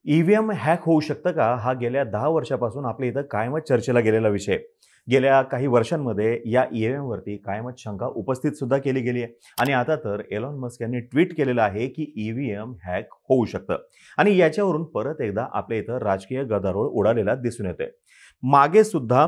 EVM hack होऊ शकतं का? हा गेल्या 10 वर्षापासून आपल्या इथं कायमच चर्चेला गेलेला विषय आहे. गेल्या काही वर्षांमध्ये या ईव्हीएमवरती कायमच शंका उपस्थित सुद्धा केली गेली आहे आणि आता तर एलॉन मस्क यांनी ट्विट केलेलं आहे, की ईव्हीएम हॅक होऊ शकतं आणि याच्यावरून परत एकदा आपल्या इथं राजकीय गदारोळ उडालेला दिसून येतोय. मागे सुद्धा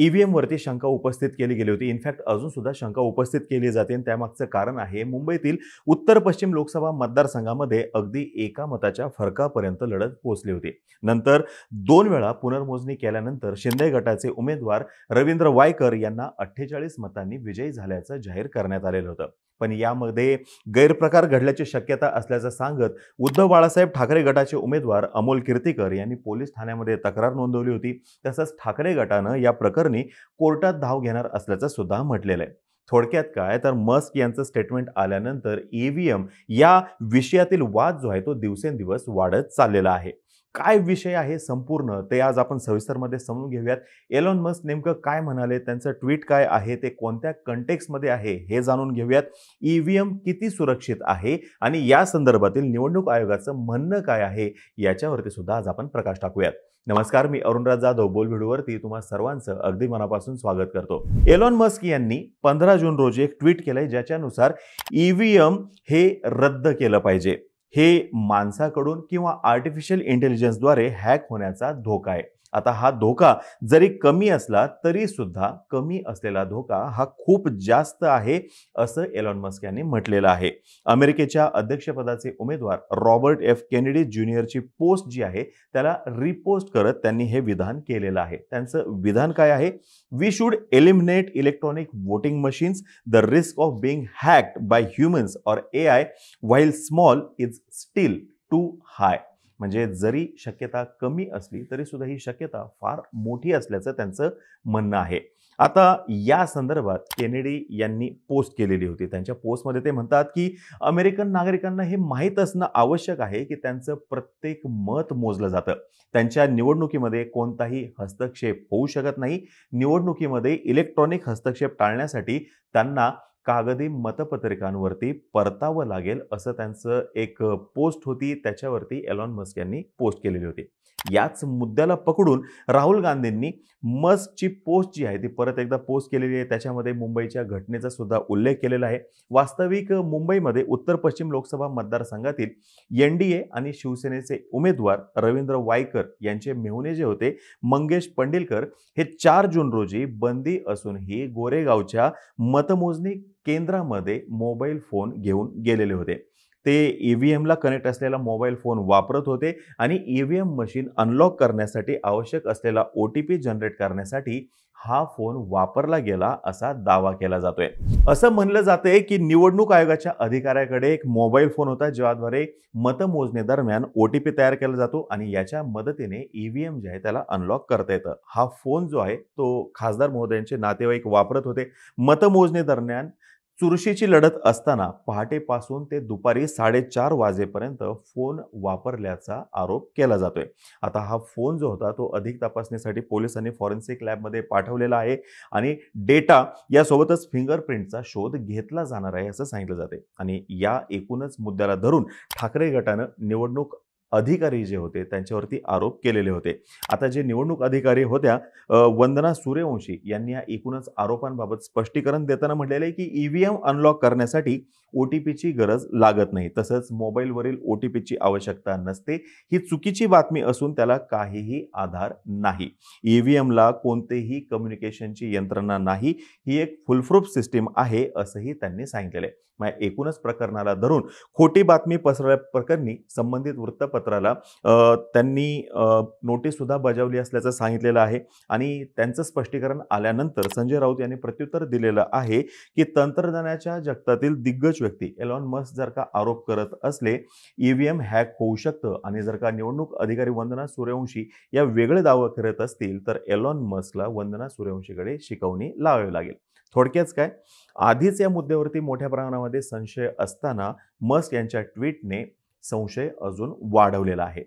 ईव्हीएमवरती शंका उपस्थित केली गेली होती. इनफॅक्ट अजून सुद्धा शंका उपस्थित केली जाते आणि त्यामागचं कारण आहे मुंबईतील उत्तर-पश्चिम लोकसभा मतदारसंघामध्ये अगदी एका मताच्या फरकापर्यंत लढत पोहोचली होती. नंतर 2 वेळा पुनर्मोजणी केल्यानंतर शिंदे गटाचे उमेदवार रवींद्र वायकर यांना 48 मतांनी विजयी झाल्याचं जाहीर करण्यात आलेलं होतं. पण यामध्ये गैरप्रकार घडल्याची शक्यता असल्याचं सांगत उद्धव बाळासाहेब ठाकरे गटाचे उमेदवार अमोल कीर्तीकर यांनी पोलीस ठाण्यामध्ये तक्रार नोंदवली होती. तसंच ठाकरे गटानं या प्रकरणी कोर्टात धाव घेणार असल्याचं सुद्धा म्हटलेलं आहे. थोडक्यात काय तर मस्क यांचं स्टेटमेंट आल्यानंतर ईव्हीएम या विषयातील वाद जो आहे तो दिवसेंदिवस वाढत चाललेला आहे. काय विषय आहे संपूर्ण ते आज आपण सविस्तरमध्ये समजून घेऊयात. एलॉन मस्क नेमकं काय म्हणाले, त्यांचं ट्विट काय आहे, ते कोणत्या कंटेक्स्टमध्ये आहे हे जाणून घेऊयात. ईव्हीएम किती सुरक्षित आहे आणि या संदर्भातील निवडणूक आयोगाचं म्हणणं काय आहे याच्यावरती सुद्धा आज आपण प्रकाश टाकूयात. नमस्कार, मी अरुणराज जाधव बोलबिडूवरती तुम्हा सर्वांचं अगदी मनापासून स्वागत करतो. एलॉन मस्क यांनी 15 जून रोजी एक ट्विट केलंय ज्याच्यानुसार ईव्हीएम हे रद्द केलं पाहिजे. हे माणसाकडून किंवा आर्टिफिशियल इंटेलिजन्सद्वारे हॅक होण्याचा धोका आहे. आता हा धोका जरी कमी असला तरी सुद्धा कमी असलेला धोका हा खूप जास्त आहे असं एलॉन मस्क यांनी म्हटलेलं आहे. अमेरिकेच्या अध्यक्षपदाचे उमेदवार रॉबर्ट एफ केनेडी ज्युनियरची पोस्ट जी आहे त्याला रिपोस्ट करत त्यांनी हे विधान केलेलं आहे. त्यांचं विधान काय आहे? We should eliminate electronic voting machines. The risk of being hacked by humans or AI while small is still too high. म्हणजे जरी शक्यता कमी असली तरी सुद्धा ही शक्यता फार मोठी असल्याचं त्यांचं म्हणणं आहे. आता या संदर्भात केनेडी यांनी पोस्ट केलेली होती. त्यांच्या पोस्टमध्ये ते म्हणतात की अमेरिकन नागरिकांना हे माहीत असणं आवश्यक आहे की त्यांचं प्रत्येक मत मोजलं जातं. त्यांच्या निवडणुकीमध्ये कोणताही हस्तक्षेप होऊ शकत नाही. निवडणुकीमध्ये इलेक्ट्रॉनिक हस्तक्षेप टाळण्यासाठी त्यांना कागदी मतपत्रिकांवरती परतावं लागेल असं त्यांचं एक पोस्ट होती. त्याच्यावरती एलॉन मस्क यांनी पोस्ट केलेली होती. याच मुद्द्याला पकडून राहुल गांधींनी मस्कची पोस्ट जी आहे ती परत एकदा पोस्ट केलेली आहे. त्याच्यामध्ये मुंबईच्या घटनेचा सुद्धा उल्लेख केलेला आहे. वास्तविक मुंबईमध्ये उत्तर पश्चिम लोकसभा मतदारसंघातील एनडीए आणि शिवसेनेचे उमेदवार रवींद्र वायकर यांचे मेहुणे जे होते मंगेश पंडिलकर हे 4 जून रोजी बंदी असूनही गोरेगावच्या मतमोजणी केंद्रामध्ये मोबाईल फोन घेऊन गेलेले होते. ते ईव्हीएमला कनेक्ट असलेला मोबाईल फोन वापरत होते आणि ईव्हीएम मशीन अनलॉक करण्यासाठी आवश्यक असलेला OTP जनरेट करण्यासाठी हा फोन वापरला गेला असा दावा केला जातोय. असं म्हणलं जातंय की निवडणूक आयोगाच्या अधिकाऱ्याकडे एक मोबाईल फोन होता ज्याद्वारे मतमोजणी दरम्यान OTP तयार केला जातो आणि याच्या मदतीने ईव्हीएम जे आहे त्याला अनलॉक करता येतं. हा फोन जो आहे तो खासदार महोदयांचे नातेवाईक वापरत होते. मतमोजणी दरम्यान चुरशीची लढत असताना पहाटेपासून ते दुपारी 4:30 वाजेपर्यंत फोन वापरल्याचा आरोप केला जातोय. आता हा फोन जो होता तो अधिक तपासणीसाठी पोलिसांनी फॉरेन्सिक लॅबमध्ये पाठवलेला आहे आणि डेटा यासोबतच फिंगरप्रिंटचा शोध घेतला जाणार आहे असं सांगितलं जाते. आणि या एकूणच मुद्द्याला धरून ठाकरे गटानं निवडणूक अधिकारी जे होते त्यांच्यावरती आरोप केलेले होते. आता जे निवडणूक अधिकारी होत्या वंदना सूर्यवंशी यांनी या एकूणच आरोपांबाबत स्पष्टीकरण देताना म्हटलेलं आहे की ईव्हीएम अनलॉक करण्यासाठी OTPची गरज लागत नाही. तसंच मोबाईलवरील OTPची आवश्यकता नसते. ही चुकीची बातमी असून त्याला काहीही आधार नाही. ईव्हीएमला कोणतेही कम्युनिकेशनची यंत्रणा नाही. ही एक फुलप्रूफ सिस्टीम आहे असंही त्यांनी सांगितलेलं आहे. मग एकूणच प्रकरणाला धरून खोटी बातमी पसरल्याप्रकरणी संबंधित वृत्तपत्राला त्यांनी नोटीस सुद्धा बजावली असल्याचं सांगितलेलं आहे. आणि त्यांचं स्पष्टीकरण आल्यानंतर संजय राऊत यांनी प्रत्युत्तर दिलेलं आहे की तंत्रज्ञानाच्या जगतातील दिग्गज व्यक्ती एलॉन मस्क जर का आरोप करत असले ईव्हीएम हॅक होऊ शकतं आणि जर का निवडणूक अधिकारी वंदना सूर्यवंशी या वेगळे दावे करत असतील तर एलॉन मस्कला वंदना सूर्यवंशीकडे शिकवणी लावावी लागेल. थोडक्यात काय, आधीच या मुद्द्यावरती मोठ्या प्रमाणामध्ये संशय असताना मस्क यांच्या ट्विटने संशय अजून वाढवलेला आहे.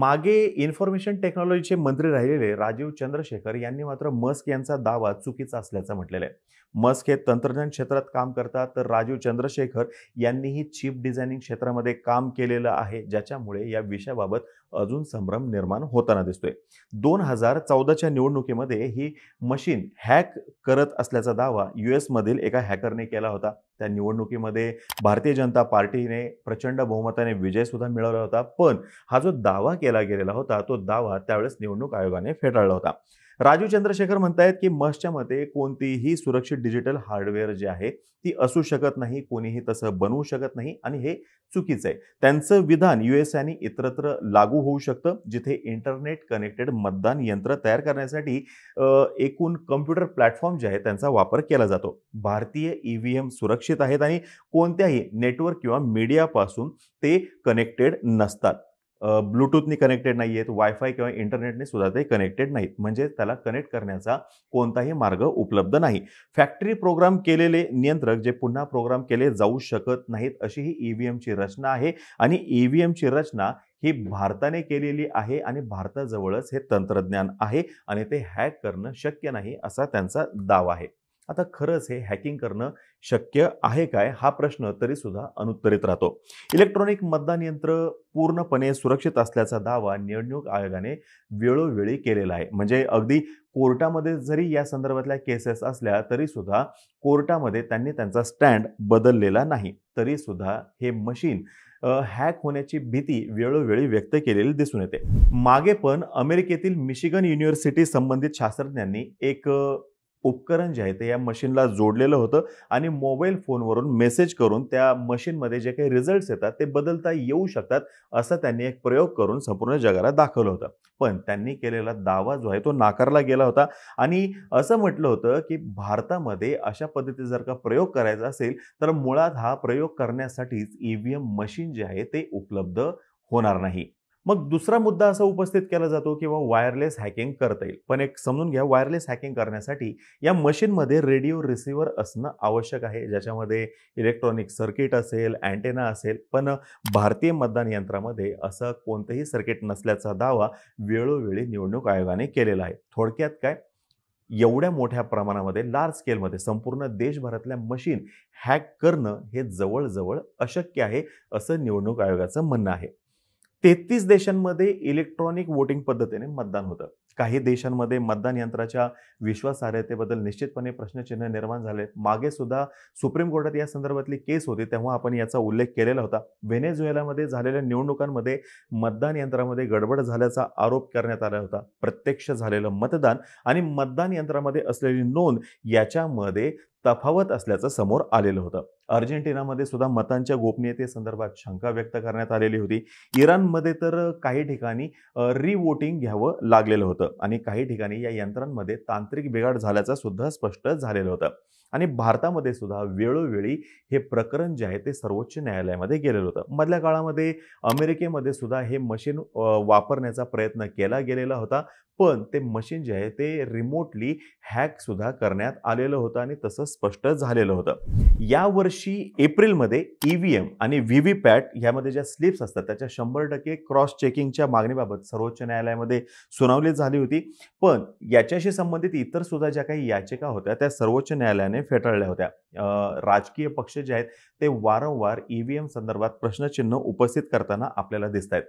मागे इन्फॉर्मेशन टेक्नॉलॉजीचे मंत्री राहिलेले राजीव चंद्रशेखर यांनी मात्र मस्क यांचा दावा चुकीचा असल्याचं म्हटलेलं आहे. मस्क हे तंत्रज्ञान क्षेत्रात काम करतात, तर राजीव चंद्रशेखर यांनीही चिप डिझायनिंग क्षेत्रामध्ये काम केलेलं आहे, ज्याच्यामुळे या विषयाबाबत अजून संभ्रम निर्माण होताना दिसतोय. 2014च्या निवडणुकीमध्ये ही मशीन हॅक करत असल्याचा दावा US मधील एका हॅकरने केला होता. त्या निवडणुकीमध्ये भारतीय जनता पार्टीने प्रचंड बहुमताने विजय सुद्धा मिळवला होता, पण हा जो दावा केला गेलेला होता तो दावा त्यावेळेस निवडणूक आयोगाने फेटाळला होता. राजीव चंद्रशेखर म्हणतायत की मस्कच्या मते कोणतीही सुरक्षित डिजिटल हार्डवेअर जी आहे ती असू शकत नाही, कोणीही तसं बनवू शकत नाही आणि हे चुकीचं आहे. त्यांचं विधान US आणि इतरत्र लागू होऊ शकतं, जिथे इंटरनेट कनेक्टेड मतदान यंत्र तयार करण्यासाठी एकूण कम्प्युटर प्लॅटफॉर्म जे आहे त्यांचा वापर केला जातो. भारतीय EVM सुरक्षित आहेत आणि कोणत्याही नेटवर्क किंवा मीडियापासून ते कनेक्टेड नसतात. ब्लूटूथनी कनेक्टेड नाही आहेत, वायफाय किंवा इंटरनेटने सुद्धा ते कनेक्टेड नाहीत, म्हणजे त्याला कनेक्ट करण्याचा कोणताही मार्ग उपलब्ध नाही. फॅक्टरी प्रोग्राम केलेले नियंत्रक जे पुन्हा प्रोग्राम केले जाऊ शकत नाहीत, अशी ही EVMची रचना आहे आणि EVMची रचना ही भारताने केलेली आहे आणि भारताजवळच हे तंत्रज्ञान आहे आणि ते हॅक करणं शक्य नाही असा त्यांचा दावा आहे. आता खरंच हे हॅकिंग करणं शक्य आहे काय, हा प्रश्न तरी सुद्धा अनुत्तरित राहतो. इलेक्ट्रॉनिक मतदान यंत्र पूर्णपणे सुरक्षित असल्याचा दावा निवडणूक आयोगाने वेळोवेळी केलेला आहे. म्हणजे अगदी कोर्टामध्ये जरी या संदर्भातल्या केसेस असल्या तरी सुद्धा कोर्टामध्ये त्यांनी त्यांचा स्टँड बदललेला नाही. तरी सुद्धा हे मशीन हॅक होण्याची भीती वेळोवेळी व्यक्त केलेली दिसून येते. मागे पण अमेरिकेतील मिशिगन युनिव्हर्सिटी संबंधित शास्त्रज्ञांनी एक उपकरण जे आहे ते या मशीनला जोडलेलं होतं आणि मोबाईल फोनवरून मेसेज करून त्या मशीनमध्ये जे काही रिझल्ट्स येतात ते बदलता येऊ शकतात, असं त्यांनी एक प्रयोग करून संपूर्ण जगाला दाखवलं होतं. पण त्यांनी केलेला दावा जो आहे तो नाकारला गेला होता आणि असं म्हटलं होतं की भारतामध्ये अशा पद्धतीचा जर का प्रयोग करायचा असेल तर मुळात हा प्रयोग करण्यासाठीच EVM मशीन जे आहे ते उपलब्ध होणार नाही. मग दुसरा मुद्दा असा उपस्थित केला जातो की वायरलेस हॅकिंग करता येईल. पण एक समजून घ्या, वायरलेस हॅकिंग करण्यासाठी या मशीनमध्ये रेडिओ रिसिव्हर असणं आवश्यक आहे, ज्याच्यामध्ये इलेक्ट्रॉनिक सर्किट असेल, अँटेना असेल. पण भारतीय मतदान यंत्रामध्ये असं कोणतंही सर्किट नसल्याचा दावा वेळोवेळी निवडणूक आयोगाने केलेला आहे. थोडक्यात काय, एवढ्या मोठ्या प्रमाणामध्ये लार्ज स्केलमध्ये संपूर्ण देशभरातल्या मशीन हॅक करणं हे जवळजवळ अशक्य आहे, असं निवडणूक आयोगाचं म्हणणं आहे. 33 देशांमध्ये इलेक्ट्रॉनिक वोटिंग पद्धतीने मतदान होतं. काही देशांमध्ये मतदान यंत्राच्या विश्वासार्हतेबद्दल निश्चितपणे प्रश्नचिन्ह निर्माण झाले. मागे सुद्धा सुप्रीम कोर्टात या संदर्भातली केस होती, तेव्हा आपण याचा उल्लेख केलेला होता. व्हेनेझुएलामध्ये झालेल्या निवडणुकांमध्ये मतदान यंत्रामध्ये गडबड झाल्याचा आरोप करण्यात आला होता. प्रत्यक्ष झालेलं मतदान आणि मतदान यंत्रामध्ये असलेली नोंद याच्यामध्ये तफावत असल्याचं समोर आलेलं होतं. अर्जेंटिनामध्ये सुद्धा मतांच्या गोपनीयतेसंदर्भात शंका व्यक्त करण्यात आलेली होती. इराणमध्ये तर काही ठिकाणी रिवोटिंग घ्यावं लागलेलं होतं आणि काही ठिकाणी या यंत्रांमध्ये तांत्रिक बिघाड झाल्याचं सुद्धा स्पष्ट झालेलं होतं. आणि भारतामध्ये सुद्धा वेळोवेळी हे प्रकरण जे आहे ते सर्वोच्च न्यायालयामध्ये गेलेलं होतं. मधल्या काळामध्ये अमेरिकेमध्ये सुद्धा हे मशीन वापरण्याचा प्रयत्न केला गेलेला होता, पण ते मशीन जे आहे ते रिमोटली हॅक सुद्धा करण्यात आलेलं होतं आणि तसं स्पष्ट झालेलं होतं. यावर्षी एप्रिलमध्ये EVM आणि VVPAT यामध्ये ज्या स्लिप्स असतात त्याच्या 100% क्रॉस चेकिंगच्या मागणीबाबत सर्वोच्च न्यायालयामध्ये सुनावणी झाली होती. पण याच्याशी संबंधित इतर सुद्धा ज्या काही याचिका होत्या त्या सर्वोच्च न्यायालयाने फेटाळल्या होत्या. राजकीय पक्ष जे आहेत ते वारंवार EVM संदर्भात प्रश्नचिन्ह उपस्थित करताना आपल्याला दिसत आहेत.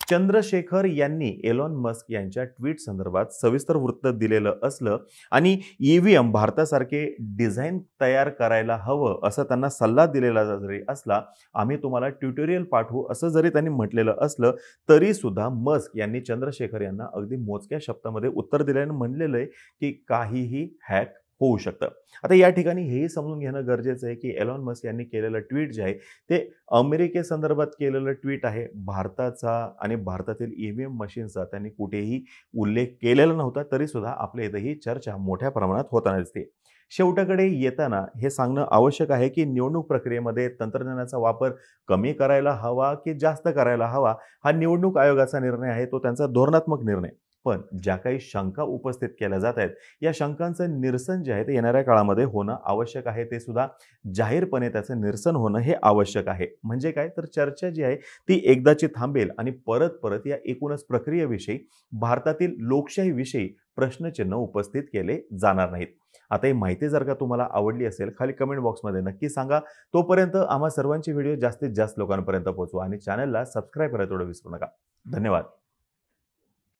चंद्रशेखर यांनी एलॉन मस्क यांच्या ट्विट संदर्भात सविस्तर वृत्त दिलेलं असलं आणि EVM भारतासारखे डिझाईन तयार करायला हवं असं त्यांना सल्ला दिलेला जरी असला, आम्ही तुम्हाला ट्युटोरियल पाठवू असं जरी त्यांनी म्हटलेलं असलं, तरी सुद्धा मस्क यांनी चंद्रशेखर यांना अगदी मोजक्या शब्दामध्ये उत्तर दिल्यानं म्हणलेलं आहे की काहीही हॅक होऊ शकतं. आता या ठिकाणी हेही समजून घेणं गरजेचं आहे की एलॉन मस्क यांनी केलेलं ट्विट जे आहे ते अमेरिकेसंदर्भात केलेलं ट्विट आहे. भारताचा आणि भारतातील EVM मशीनचा त्यांनी कुठेही उल्लेख केलेला नव्हता, तरी सुद्धा आपल्या इथं ही चर्चा मोठ्या प्रमाणात होताना दिसते. शेवटाकडे येताना हे सांगणं आवश्यक आहे की निवडणूक प्रक्रियेमध्ये तंत्रज्ञानाचा वापर कमी करायला हवा की जास्त करायला हवा, हा निवडणूक आयोगाचा निर्णय आहे, तो त्यांचा धोरणात्मक निर्णय. पण ज्या काही शंका उपस्थित केल्या जात आहेत, या शंकांचं निरसन जे आहे ते येणाऱ्या काळामध्ये होणं आवश्यक आहे. ते सुद्धा जाहीरपणे त्याचं निरसन होणं हे आवश्यक आहे. म्हणजे काय, तर चर्चा जी आहे ती एकदाची थांबेल आणि परत या एकूणच प्रक्रियेविषयी, भारतातील लोकशाहीविषयी प्रश्नचिन्ह उपस्थित केले जाणार नाहीत. आता ही माहिती जर का तुम्हाला आवडली असेल, खाली कमेंट बॉक्समध्ये नक्की सांगा. तोपर्यंत आम्हा सर्वांचे व्हिडिओ जास्तीत जास्त लोकांपर्यंत पोहोचवा आणि चॅनलला सबस्क्राईब करायला थोडं विसरू नका. धन्यवाद.